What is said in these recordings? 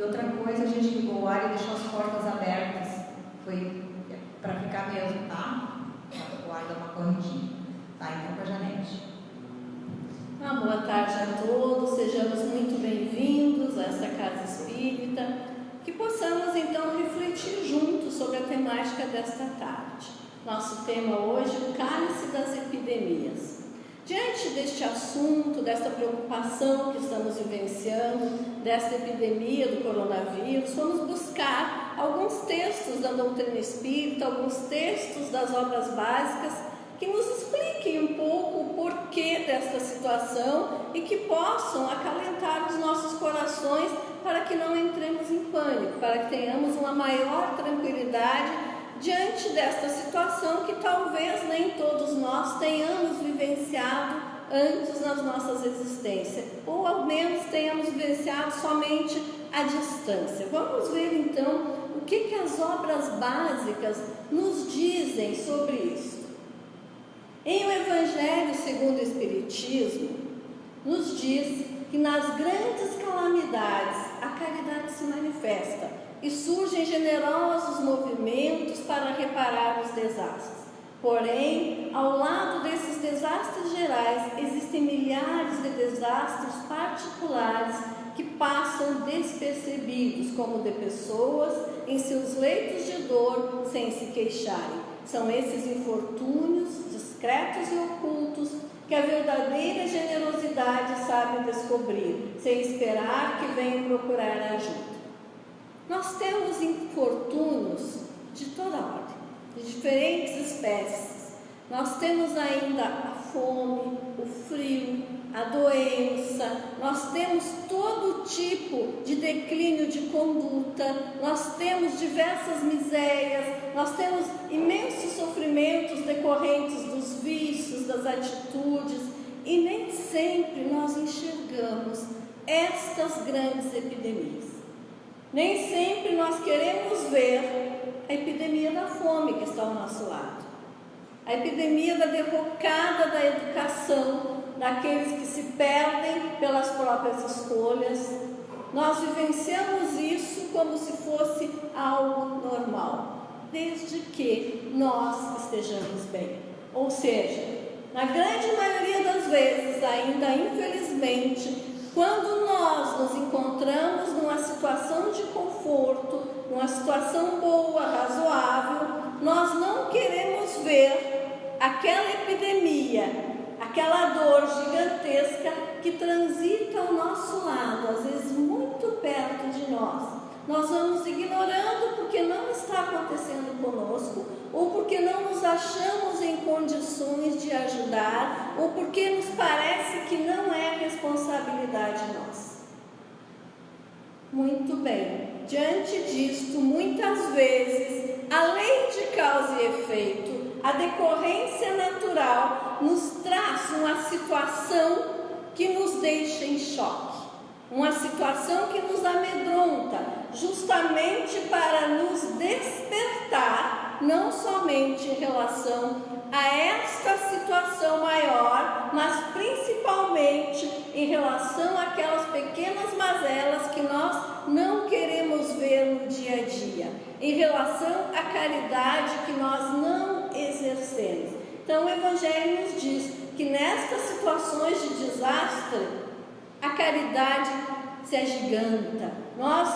E outra coisa, a gente ligou o ar e deixou as portas abertas. Foi para ficar mesmo, tá? O ar dá uma corridinha. Tá, então com a Janete. Boa tarde a todos, sejamos muito bem-vindos a esta Casa Espírita, que possamos então refletir juntos sobre a temática desta tarde. Nosso tema hoje, o cálice das epidemias. Diante deste assunto, desta preocupação que estamos vivenciando, desta epidemia do coronavírus, vamos buscar alguns textos da doutrina espírita, alguns textos das obras básicas que nos expliquem um pouco o porquê desta situação e que possam acalentar os nossos corações para que não entremos em pânico, para que tenhamos uma maior tranquilidade diante desta situação que talvez nem todos nós tenhamos vivenciado antes nas nossas existências, ou ao menos tenhamos vivenciado somente à distância. Vamos ver então o que as obras básicas nos dizem sobre isso. Em o Evangelho segundo o Espiritismo, nos diz que nas grandes calamidades a caridade se manifesta e surgem generosos movimentos para reparar os desastres. Porém, ao lado desses desastres gerais, existem milhares de desastres particulares que passam despercebidos, como de pessoas em seus leitos de dor sem se queixarem. São esses infortúnios discretos e ocultos que a verdadeira generosidade sabe descobrir, sem esperar que venham procurar ajuda. Nós temos infortúnios de toda ordem, de diferentes espécies. Nós temos ainda a fome, o frio, a doença, nós temos todo tipo de declínio de conduta, nós temos diversas misérias, nós temos imensos sofrimentos decorrentes dos vícios, das atitudes, e nem sempre nós enxergamos estas grandes epidemias. Nem sempre nós queremos ver a epidemia da fome que está ao nosso lado, a epidemia da derrocada da educação, daqueles que se perdem pelas próprias escolhas. Nós vivenciamos isso como se fosse algo normal, desde que nós estejamos bem. Ou seja, na grande maioria das vezes, ainda infelizmente, quando nós nos encontramos numa situação de conforto, numa situação boa, razoável, nós não queremos ver aquela epidemia, aquela dor gigantesca que transita ao nosso lado, às vezes muito perto de nós. Nós vamos ignorando porque não está acontecendo conosco, ou porque não nos achamos em condições de ajudar, ou porque nos parece que não é responsabilidade nossa. Muito bem, diante disto, muitas vezes, a lei de causa e efeito, a decorrência natural, nos traz uma situação que nos deixa em choque, uma situação que nos amedronta, justamente para nos despertar, não somente em relação a esta situação maior, mas principalmente em relação àquelas pequenas mazelas que nós não queremos ver no dia a dia, em relação à caridade que nós não exercemos. Então o Evangelho nos diz que nestas situações de desastre, a caridade se agiganta. Nós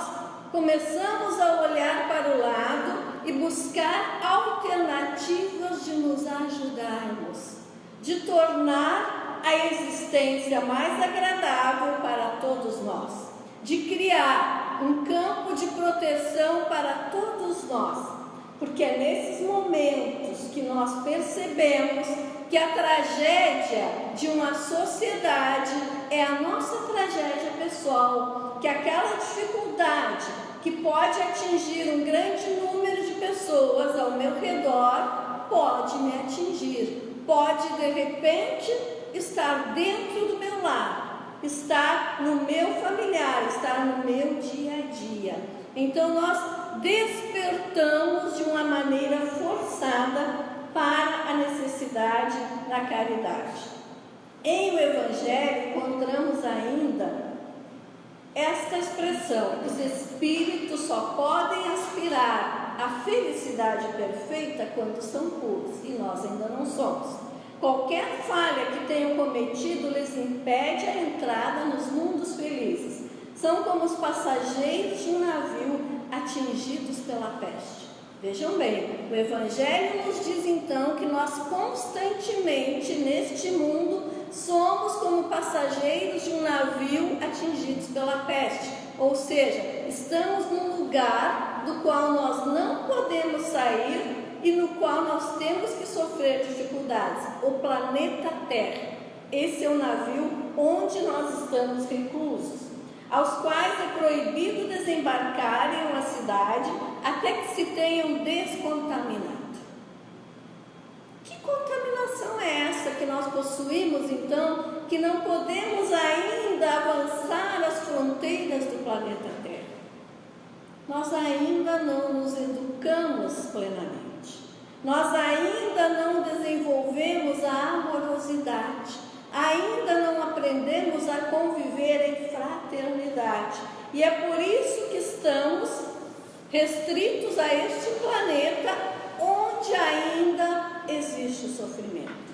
começamos a olhar para o lado e buscar alternativas de nos ajudarmos, de tornar a existência mais agradável para todos nós, de criar um campo de proteção para todos nós, porque é nesses momentos que nós percebemos que a tragédia de uma sociedade é a nossa tragédia pessoal, que aquela dificuldade que pode atingir um grande número de pessoas ao meu redor pode me atingir, pode de repente estar dentro do meu lar, estar no meu familiar, estar no meu dia a dia. Então nós despertamos de uma maneira forçada para a necessidade da caridade. Em o Evangelho encontramos ainda esta expressão, os espíritos só podem aspirar à felicidade perfeita quando são puros, e nós ainda não somos. Qualquer falha que tenham cometido lhes impede a entrada nos mundos felizes. São como os passageiros de um navio atingidos pela peste. Vejam bem, o Evangelho nos diz então que nós constantemente neste mundo somos como passageiros de um navio atingidos pela peste. Ou seja, estamos num lugar do qual nós não podemos sair e no qual nós temos que sofrer dificuldades, o planeta Terra. Esse é o navio onde nós estamos reclusos, aos quais é proibido desembarcar em uma cidade até que se tenham descontaminado. Que contaminação é essa que nós possuímos, então, que não podemos ainda avançar as fronteiras do planeta Terra? Nós ainda não nos educamos plenamente. Nós ainda não desenvolvemos a amorosidade, ainda não aprendemos a conviver em fraternidade. E é por isso que estamos restritos a este planeta onde ainda existe o sofrimento.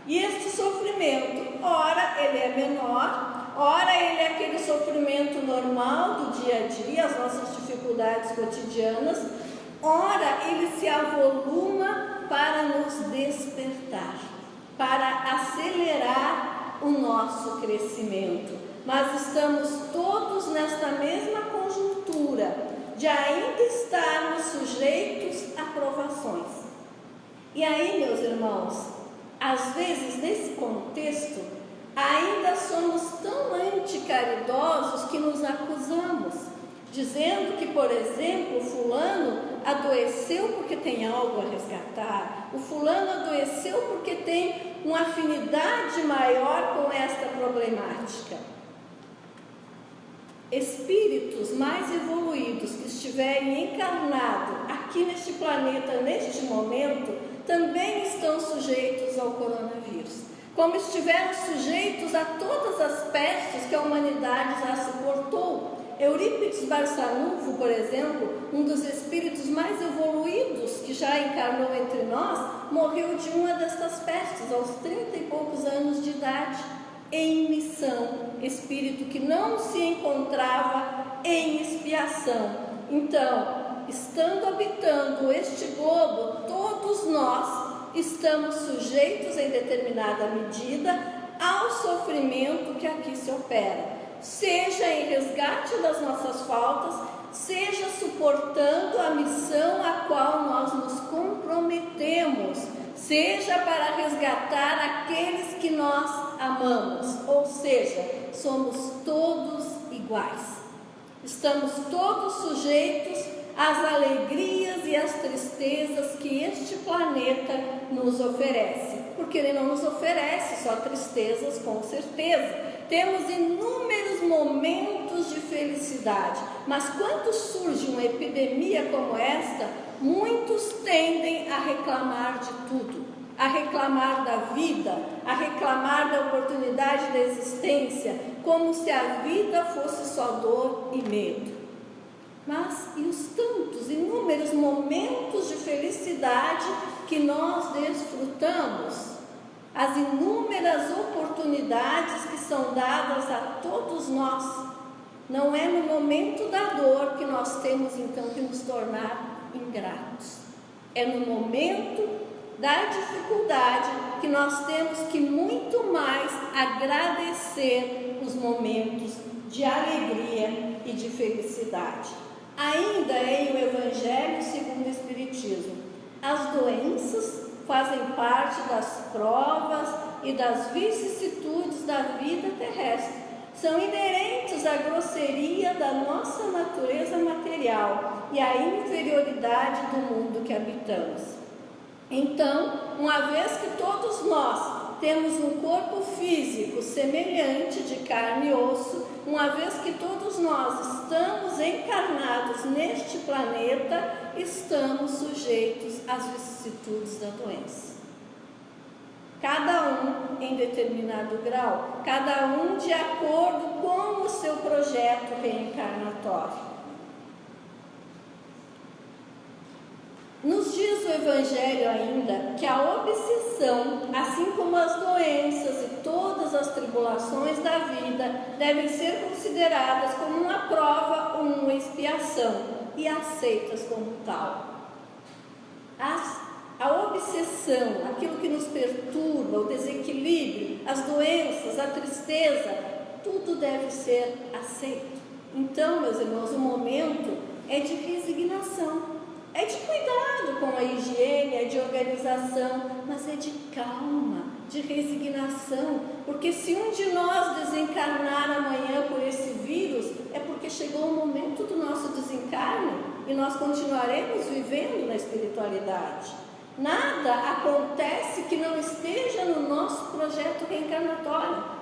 E este sofrimento, ora ele é menor, ora ele é aquele sofrimento normal do dia a dia, as nossas dificuldades cotidianas, ora ele se avoluma para nos despertar, para acelerar o nosso crescimento. Mas estamos todos nesta mesma conjuntura de ainda estarmos sujeitos a provações. E aí, meus irmãos, às vezes nesse contexto, ainda somos tão anticaridosos que nos acusamos, dizendo que, por exemplo, o fulano adoeceu porque tem algo a resgatar, o fulano adoeceu porque tem uma afinidade maior com esta problemática. Espíritos mais evoluídos que estiverem encarnados aqui neste planeta, neste momento, também estão sujeitos ao coronavírus, como estiveram sujeitos a todas as pestes que a humanidade já suportou. Eurípides Barçanufo, por exemplo, um dos espíritos mais evoluídos que já encarnou entre nós, morreu de uma destas pestes aos 30 e poucos anos de idade, em missão, espírito que não se encontrava em expiação. Então, estando habitando este globo, todos nós estamos sujeitos em determinada medida ao sofrimento que aqui se opera, seja em resgate das nossas faltas, seja suportando a missão a qual nós nos comprometemos, seja para resgatar aqueles que nós amamos, ou seja, somos todos iguais. Estamos todos sujeitos às alegrias e às tristezas que este planeta nos oferece, porque ele não nos oferece só tristezas, com certeza. Temos inúmeros momentos de felicidade, mas quando surge uma epidemia como esta, muitos tendem a reclamar de tudo, a reclamar da vida, a reclamar da oportunidade da existência, como se a vida fosse só dor e medo. Mas e os tantos, inúmeros momentos de felicidade que nós desfrutamos? As inúmeras oportunidades que são dadas a todos nós. Não é no momento da dor que nós temos então que nos tornar ingratos. É no momento da dificuldade que nós temos que muito mais agradecer os momentos de alegria e de felicidade. Ainda em o Evangelho segundo o Espiritismo, as doenças fazem parte das provas e das vicissitudes da vida terrestre. São inerentes à grosseria da nossa natureza material e à inferioridade do mundo que habitamos. Então, uma vez que todos nós temos um corpo físico semelhante de carne e osso, uma vez que todos nós estamos encarnados neste planeta, estamos sujeitos às vicissitudes da doença. cada um em determinado grau, cada um de acordo com o seu projeto reencarnatório. Nos diz o Evangelho ainda que a obsessão, assim como as doenças e todas as tribulações da vida, devem ser consideradas como uma prova ou uma expiação e aceitas como tal. A obsessão, aquilo que nos perturba, o desequilíbrio, as doenças, a tristeza, tudo deve ser aceito. Então, meus irmãos, o momento é de resignação. É de cuidado com a higiene, é de organização, mas é de calma, de resignação, porque se um de nós desencarnar amanhã por esse vírus, é porque chegou o momento do nosso desencarne e nós continuaremos vivendo na espiritualidade. Nada acontece que não esteja no nosso projeto reencarnatório.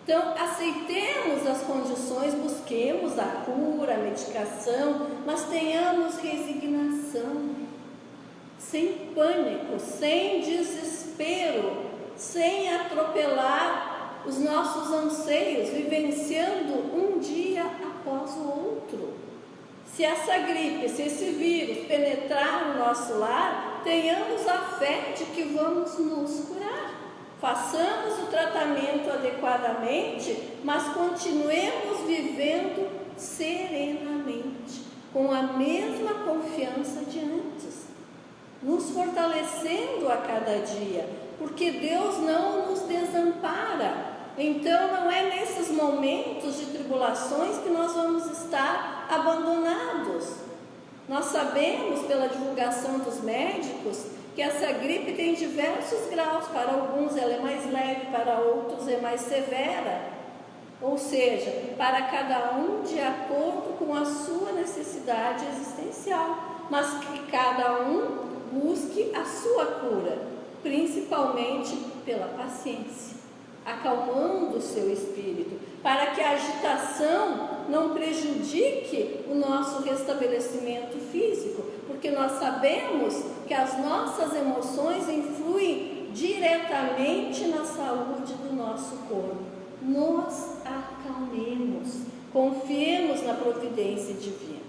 Então, aceitemos as condições, busquemos a cura, a medicação, mas tenhamos resignação, sem pânico, sem desespero, sem atropelar os nossos anseios, vivenciando um dia após o outro. Se essa gripe, se esse vírus penetrar no nosso lar, tenhamos a fé de que vamos nos curar. Façamos o tratamento adequadamente, mas continuemos vivendo serenamente, com a mesma confiança de antes, nos fortalecendo a cada dia, porque Deus não nos desampara. Então não é nesses momentos de tribulações que nós vamos estar abandonados. Nós sabemos pela divulgação dos médicos que essa gripe tem diversos graus, para alguns ela é mais leve, para outros é mais severa, ou seja, para cada um de acordo com a sua necessidade existencial, mas que cada um busque a sua cura, principalmente pela paciência, acalmando o seu espírito, para que a agitação não prejudique o nosso restabelecimento físico, porque nós sabemos que as nossas emoções influem diretamente na saúde do nosso corpo. Nos acalmemos, confiemos na providência divina.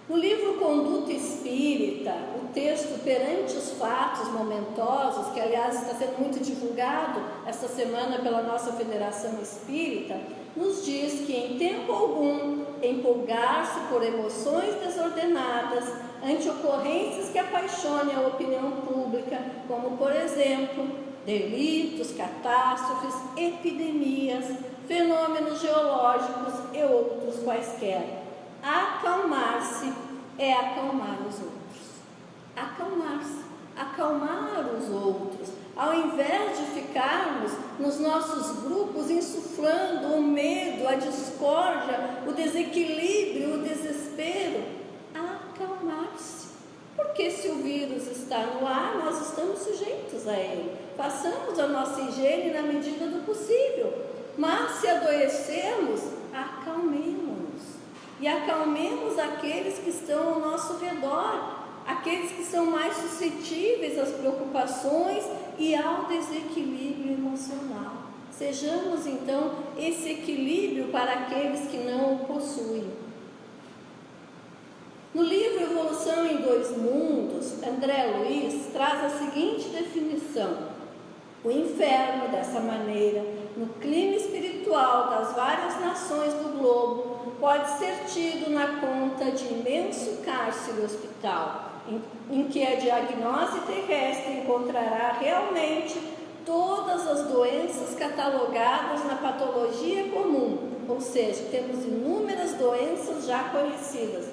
No livro Conduta Espírita, o texto Perante os Fatos Momentosos, que aliás está sendo muito divulgado esta semana pela nossa Federação Espírita, nos diz que em tempo algum empolgar-se por emoções desordenadas ante ocorrências que apaixonem a opinião pública, como por exemplo, delitos, catástrofes, epidemias, fenômenos geológicos e outros quaisquer. Acalmar-se é acalmar os outros. Acalmar-se, acalmar os outros. Ao invés de ficarmos nos nossos grupos insuflando o medo, a discórdia, o desequilíbrio, o desespero, acalmar-se. Porque se o vírus está no ar, nós estamos sujeitos a ele. Façamos a nossa higiene na medida do possível. Mas se adoecermos, acalmemos-nos. E acalmemos aqueles que estão ao nosso redor, aqueles que são mais suscetíveis às preocupações e ao desequilíbrio emocional. Sejamos então esse equilíbrio para aqueles que não o possuem. No livro Evolução em Dois Mundos, André Luiz traz a seguinte definição: o inferno, dessa maneira, no clima espiritual das várias nações do globo, pode ser tido na conta de imenso cárcere hospital, em que a diagnose terrestre encontrará realmente todas as doenças catalogadas na patologia comum, ou seja, temos inúmeras doenças já conhecidas,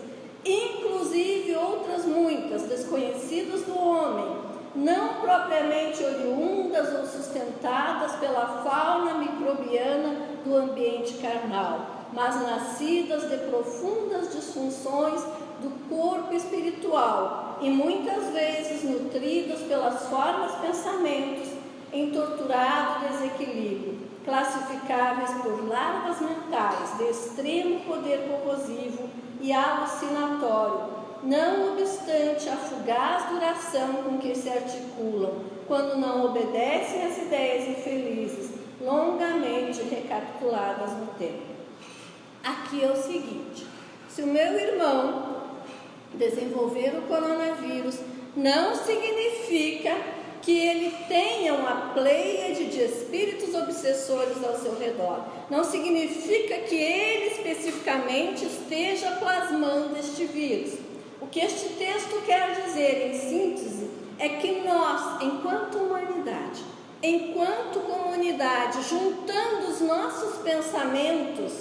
inclusive outras muitas desconhecidas do homem, não propriamente oriundas ou sustentadas pela fauna microbiana do ambiente carnal, mas nascidas de profundas disfunções do corpo espiritual e muitas vezes nutridas pelas formas pensamentos em torturado desequilíbrio, classificáveis por larvas mentais de extremo poder corrosivo e alucinatório, não obstante a fugaz duração com que se articulam, quando não obedecem às ideias infelizes, longamente recapituladas no tempo. Aqui é o seguinte: se o meu irmão desenvolver o coronavírus, não significa que ele tenha uma pleiade de espíritos obsessores ao seu redor. Não significa que ele especificamente esteja plasmando este vírus. O que este texto quer dizer, em síntese, é que nós, enquanto humanidade, enquanto comunidade, juntando os nossos pensamentos,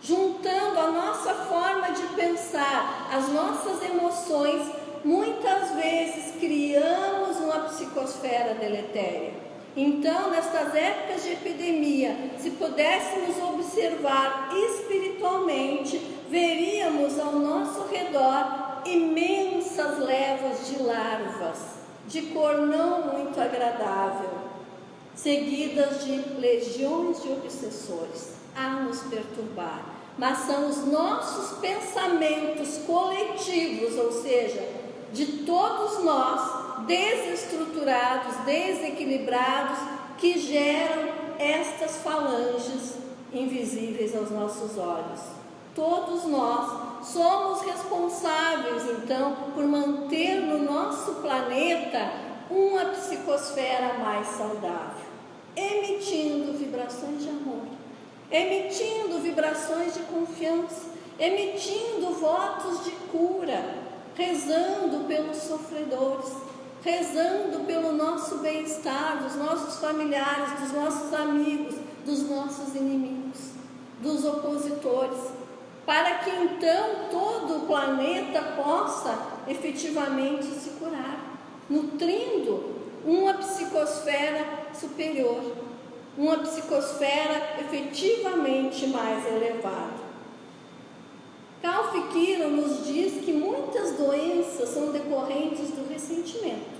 juntando a nossa forma de pensar, as nossas emoções, muitas vezes criamos uma psicosfera deletéria. Então, nestas épocas de epidemia, se pudéssemos observar espiritualmente, veríamos ao nosso redor imensas levas de larvas, de cor não muito agradável, seguidas de legiões de obsessores a nos perturbar. Mas são os nossos pensamentos coletivos, ou seja, de todos nós, desestruturados, desequilibrados, que geram estas falanges invisíveis aos nossos olhos. Todos nós somos responsáveis, então, por manter no nosso planeta uma psicosfera mais saudável, emitindo vibrações de amor, emitindo vibrações de confiança, emitindo votos de cura, rezando pelos sofredores, rezando pelo nosso bem-estar, dos nossos familiares, dos nossos amigos, dos nossos inimigos, dos opositores, para que então todo o planeta possa efetivamente se curar, nutrindo uma psicosfera superior, uma psicosfera efetivamente mais elevada. Ralph Kiro nos diz que muitas doenças são decorrentes do ressentimento.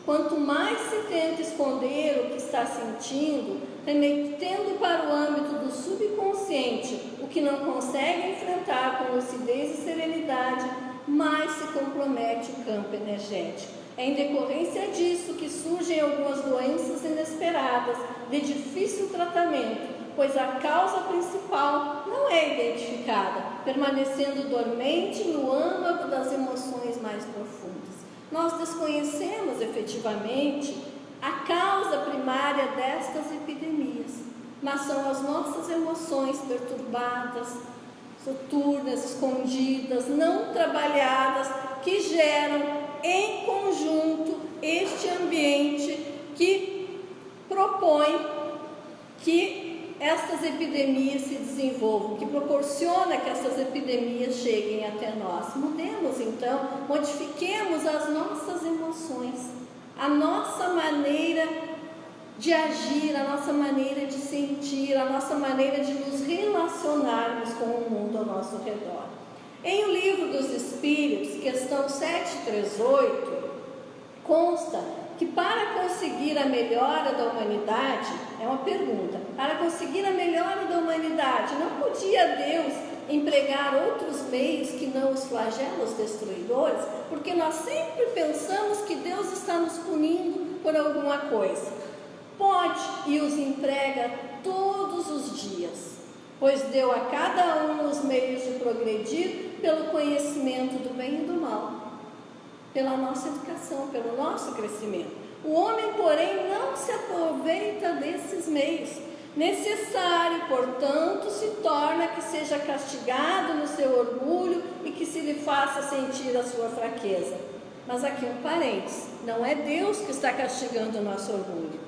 Quanto mais se tenta esconder o que está sentindo, remetendo para o âmbito do subconsciente o que não consegue enfrentar com lucidez e serenidade, mais se compromete o campo energético. É em decorrência disso que surgem algumas doenças inesperadas, de difícil tratamento, pois a causa principal não é identificada, permanecendo dormente no âmago das emoções mais profundas. Nós desconhecemos efetivamente a causa primária destas epidemias, mas são as nossas emoções perturbadas, soturnas, escondidas, não trabalhadas, que geram em conjunto este ambiente que propõe que estas epidemias se desenvolvam, que proporciona que essas epidemias cheguem até nós. Mudemos então, modifiquemos as nossas emoções, a nossa maneira de agir, a nossa maneira de sentir, a nossa maneira de nos relacionarmos com o mundo ao nosso redor. Em O Livro dos Espíritos, questão 738, consta que para conseguir a melhora da humanidade, é uma pergunta, para conseguir a melhora da humanidade, não podia Deus empregar outros meios que não os flagelos destruidores? Porque nós sempre pensamos que Deus está nos punindo por alguma coisa. Pode, e os emprega todos os dias, pois deu a cada um os meios de progredir pelo conhecimento do bem e do mal, pela nossa educação, pelo nosso crescimento. O homem, porém, não se aproveita desses meios. Necessário, portanto, se torna que seja castigado no seu orgulho e que se lhe faça sentir a sua fraqueza. Mas aqui um parênteses, não é Deus que está castigando o nosso orgulho.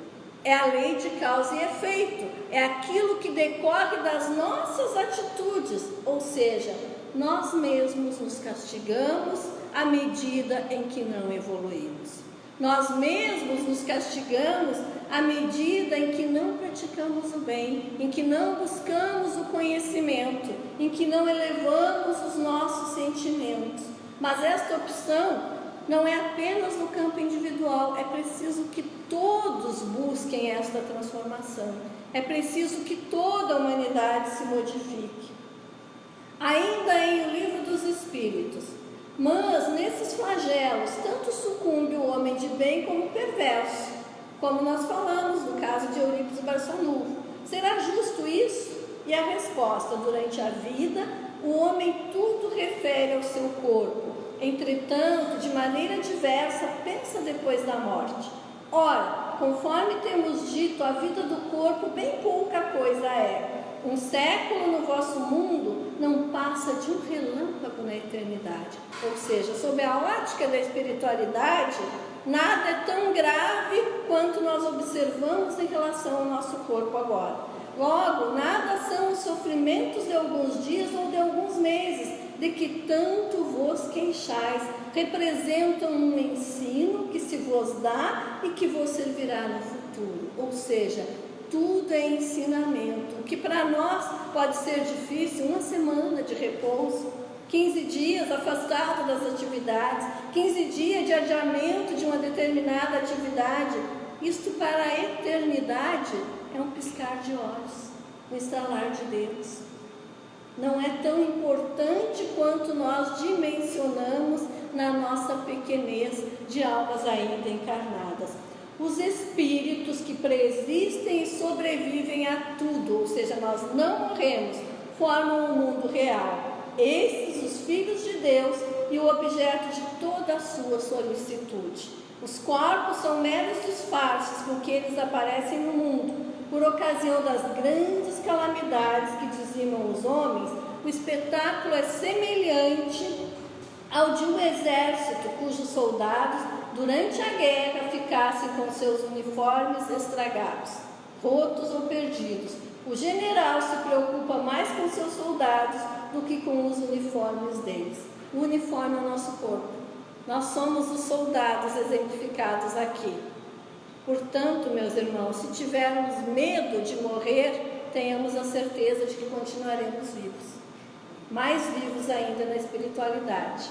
É a lei de causa e efeito, é aquilo que decorre das nossas atitudes, ou seja, nós mesmos nos castigamos à medida em que não evoluímos. Nós mesmos nos castigamos à medida em que não praticamos o bem, em que não buscamos o conhecimento, em que não elevamos os nossos sentimentos. Mas esta opção não é apenas no campo individual, é preciso que todos busquem esta transformação. É preciso que toda a humanidade se modifique. Ainda em O Livro dos Espíritos, mas céus, tanto sucumbe o homem de bem como o perverso, como nós falamos no caso de Eurípides Barçanufo. Será justo isso? E a resposta: durante a vida, o homem tudo refere ao seu corpo. Entretanto, de maneira diversa, pensa depois da morte. Ora, conforme temos dito, a vida do corpo bem pouca coisa é. Um século no vosso mundo não passa de um relâmpago na eternidade. Ou seja, sob a ótica da espiritualidade, nada é tão grave quanto nós observamos em relação ao nosso corpo agora. Logo, nada são os sofrimentos de alguns dias ou de alguns meses, de que tanto vos queixais. Representam um ensino que se vos dá e que vos servirá no futuro. Ou seja, tudo é ensinamento. O que para nós pode ser difícil, uma semana de repouso, 15 dias afastado das atividades, 15 dias de adiamento de uma determinada atividade, isto para a eternidade é um piscar de olhos, um estalar de dedos. Não é tão importante quanto nós dimensionamos na nossa pequenez de almas ainda encarnadas. Os espíritos que preexistem e sobrevivem a tudo, ou seja, nós não morremos, formam o mundo real. Esses, os filhos de Deus e o objeto de toda a sua solicitude. Os corpos são meros disfarces com que eles aparecem no mundo. Por ocasião das grandes calamidades que dizimam os homens, o espetáculo é semelhante ao de um exército cujos soldados, durante a guerra, ficassem com seus uniformes estragados, rotos ou perdidos. O general se preocupa mais com seus soldados do que com os uniformes deles. O uniforme é o nosso corpo. Nós somos os soldados exemplificados aqui. Portanto, meus irmãos, se tivermos medo de morrer, tenhamos a certeza de que continuaremos vivos. Mais vivos ainda na espiritualidade.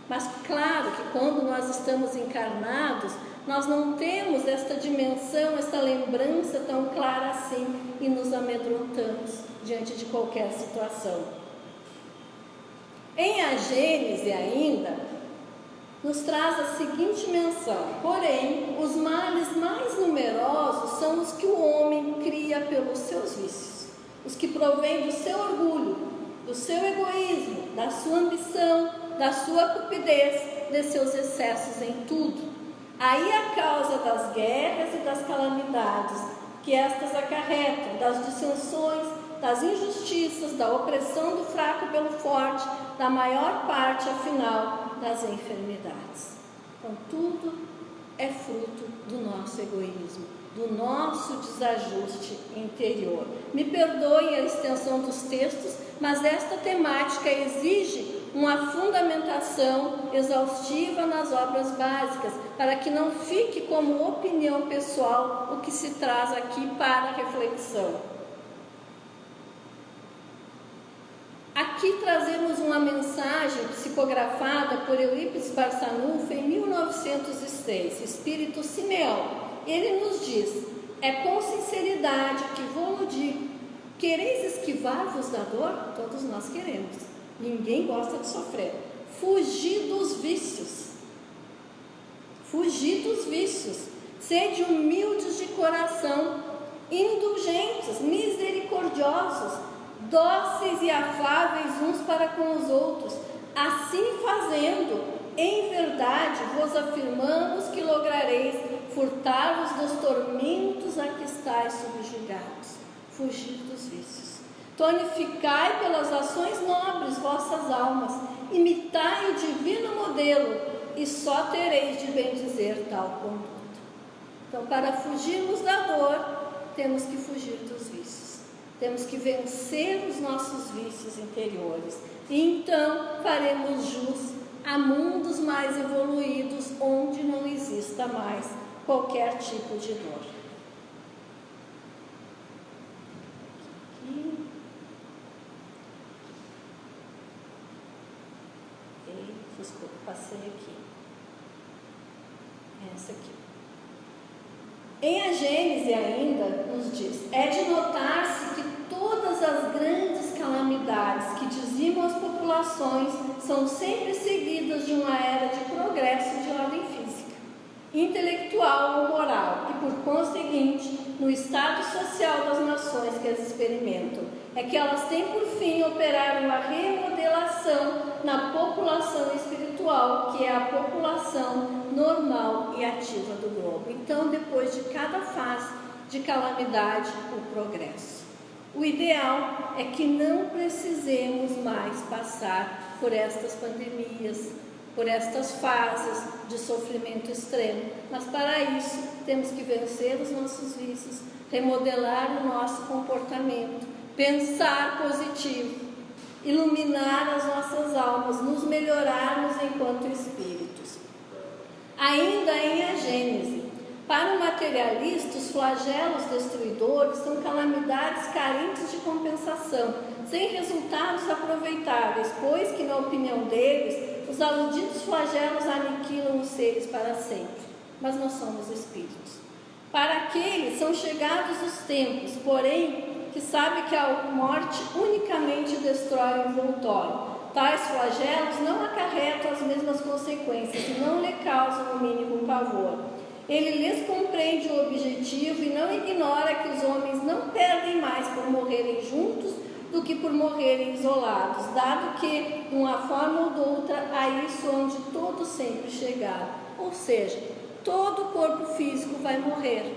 Mas claro que quando nós estamos encarnados, nós não temos esta dimensão, esta lembrança tão clara assim e nos amedrontamos diante de qualquer situação. Em A Gênese ainda, nos traz a seguinte menção: porém, os males mais numerosos são os que o homem cria pelos seus vícios, os que provêm do seu orgulho, do seu egoísmo, da sua ambição, da sua cupidez, de seus excessos em tudo. Aí a causa das guerras e das calamidades que estas acarretam, das dissensões, das injustiças, da opressão do fraco pelo forte, da maior parte, afinal, das enfermidades. Então, tudo é fruto do nosso egoísmo, do nosso desajuste interior. Me perdoe a extensão dos textos, mas esta temática exige uma fundamentação exaustiva nas obras básicas, para que não fique como opinião pessoal o que se traz aqui para reflexão. Aqui trazemos uma mensagem psicografada por Eurípides Barçanufo em 1906, Espírito Simeão. Ele nos diz: é com sinceridade que vou-lo digo, quereis esquivar-vos da dor? Todos nós queremos, ninguém gosta de sofrer. Fugir dos vícios, fugir dos vícios, sede humildes de coração, indulgentes, misericordiosos, dóceis e afáveis uns para com os outros. Assim fazendo, em verdade vos afirmamos que lograreis furtar-vos dos tormentos a que estáis subjugados. Fugir dos vícios. Tonificai pelas ações nobres vossas almas, imitai o divino modelo, e só tereis de bendizer tal conduta. Então, para fugirmos da dor, temos que fugir dos vícios. Temos que vencer os nossos vícios interiores. E então faremos jus a mundos mais evoluídos, onde não exista mais qualquer tipo de dor. Desculpa, passei aqui. Essa aqui. Em A Gênese ainda nos diz: é de notar-se que todas as grandes calamidades que diziam dizimam as populações são sempre seguidas de uma era de progresso de ordem física, intelectual ou moral, e por conseguinte, no estado social das nações que as experimentam, é que elas têm por fim operar uma remodelação na população espiritual, que é a população normal e ativa do globo. Então, depois de cada fase de calamidade, o progresso. O ideal é que não precisemos mais passar por estas pandemias, por estas fases de sofrimento extremo, mas para isso temos que vencer os nossos vícios, remodelar o nosso comportamento, pensar positivo, iluminar as nossas almas, nos melhorarmos enquanto espíritos. Ainda em A Gênese, para o materialista, os flagelos destruidores são calamidades carentes de compensação, sem resultados aproveitáveis, pois que, na opinião deles, os aludidos flagelos aniquilam os seres para sempre. Mas nós somos espíritos. Para aqueles são chegados os tempos, porém, que sabe que a morte unicamente destrói o envoltório. Tais flagelos não acarretam as mesmas consequências e não lhe causam o mínimo pavor. Ele lhes compreende o objetivo e não ignora que os homens não perdem mais por morrerem juntos do que por morrerem isolados, dado que, de uma forma ou de outra, a isso onde todos sempre chegaram. Ou seja, todo o corpo físico vai morrer.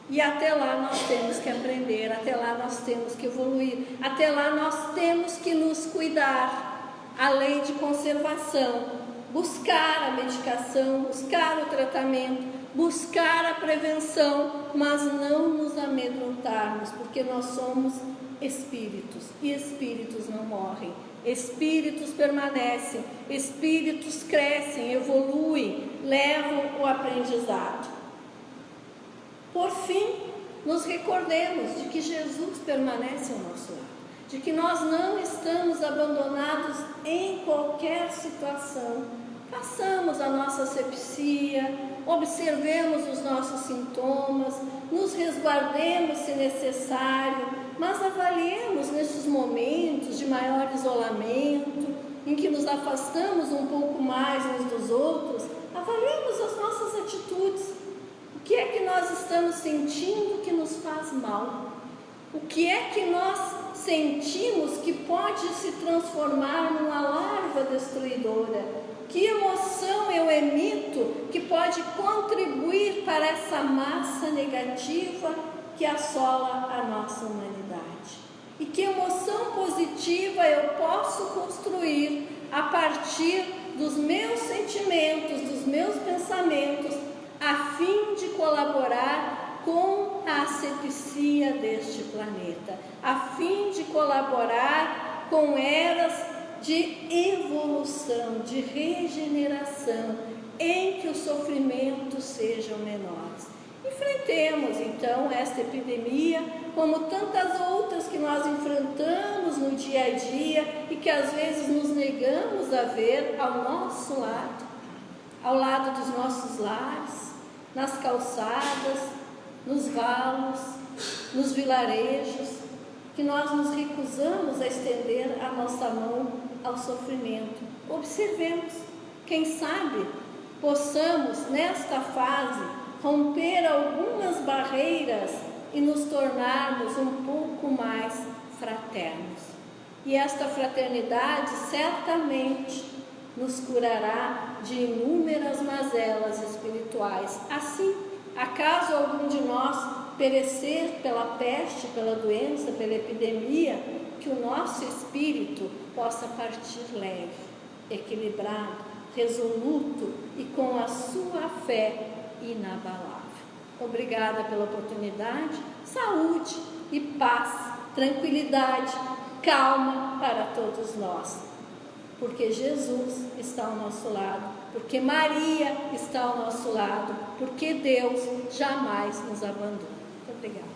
E até lá nós temos que aprender, até lá nós temos que evoluir, até lá nós temos que nos cuidar, a lei de conservação, buscar a medicação, buscar o tratamento, buscar a prevenção, mas não nos amedrontarmos, porque nós somos espíritos, e espíritos não morrem, espíritos permanecem, espíritos crescem, evoluem, levam o aprendizado. Por fim, nos recordemos de que Jesus permanece ao nosso lado, de que nós não estamos abandonados em qualquer situação. Façamos a nossa asepsia, observemos os nossos sintomas, nos resguardemos se necessário, mas avaliemos nesses momentos de maior isolamento, em que nos afastamos um pouco mais uns dos outros, avaliemos as nossas atitudes. O que é que nós estamos sentindo que nos faz mal? O que é que nós sentimos que pode se transformar numa larva destruidora? Que emoção eu emito que pode contribuir para essa massa negativa que assola a nossa humanidade? E que emoção positiva eu posso construir a partir dos meus sentimentos, dos meus pensamentos, a fim de colaborar com a asepsia deste planeta, a fim de colaborar com eras de evolução, de regeneração, em que os sofrimentos sejam menores. Enfrentemos então esta epidemia, como tantas outras que nós enfrentamos no dia a dia e que às vezes nos negamos a ver ao nosso lado, ao lado dos nossos lares, nas calçadas, nos valos, nos vilarejos, que nós nos recusamos a estender a nossa mão ao sofrimento. Observemos, quem sabe possamos nesta fase romper algumas barreiras e nos tornarmos um pouco mais fraternos. E esta fraternidade certamente nos curará de inúmeras mazelas espirituais. Assim, acaso algum de nós perecer pela peste, pela doença, pela epidemia, que o nosso espírito possa partir leve, equilibrado, resoluto e com a sua fé inabalável. Obrigada pela oportunidade, saúde e paz, tranquilidade, calma para todos nós, porque Jesus está ao nosso lado, porque Maria está ao nosso lado, porque Deus jamais nos abandona. Muito obrigada.